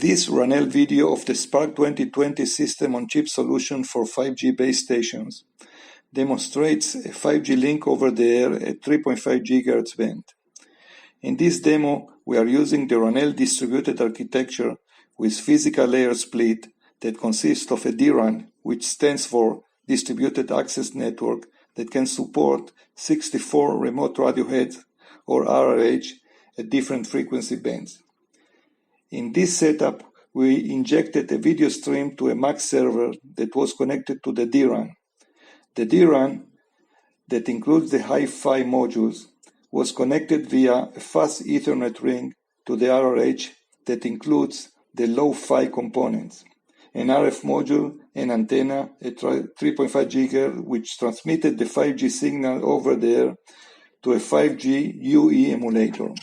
This RunEL video of the Spark 2020 system-on-chip solution for 5G base stations demonstrates a 5G link over the air at 3.5 GHz band. In this demo, we are using the RunEL distributed architecture with physical layer split that consists of a DRAN, which stands for Distributed Access Network, that can support 64 remote radio heads or RRH at different frequency bands. In this setup, we injected a video stream to a MAC server that was connected to the DRAN. The DRAN, that includes the Hi-Fi modules, was connected via a fast Ethernet ring to the RRH that includes the low-fi components, an RF module, an antenna, a 3.5 GHz, which transmitted the 5G signal over the air to a 5G UE emulator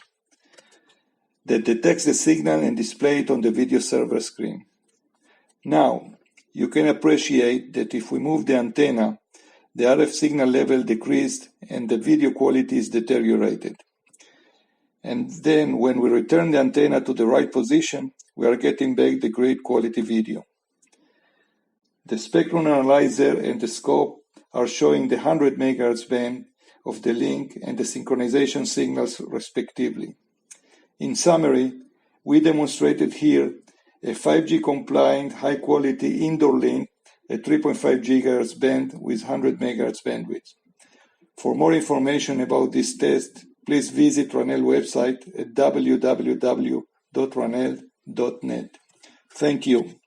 that detects the signal and displays it on the video server screen. Now, you can appreciate that if we move the antenna, the RF signal level decreased and the video quality is deteriorated. And then when we return the antenna to the right position, we are getting back the great quality video. The spectrum analyzer and the scope are showing the 100 MHz band of the link and the synchronization signals respectively. In summary, we demonstrated here a 5G compliant high quality indoor link at 3.5 GHz band with 100 MHz bandwidth. For more information about this test, please visit RunEL website at www.runel.net. Thank you.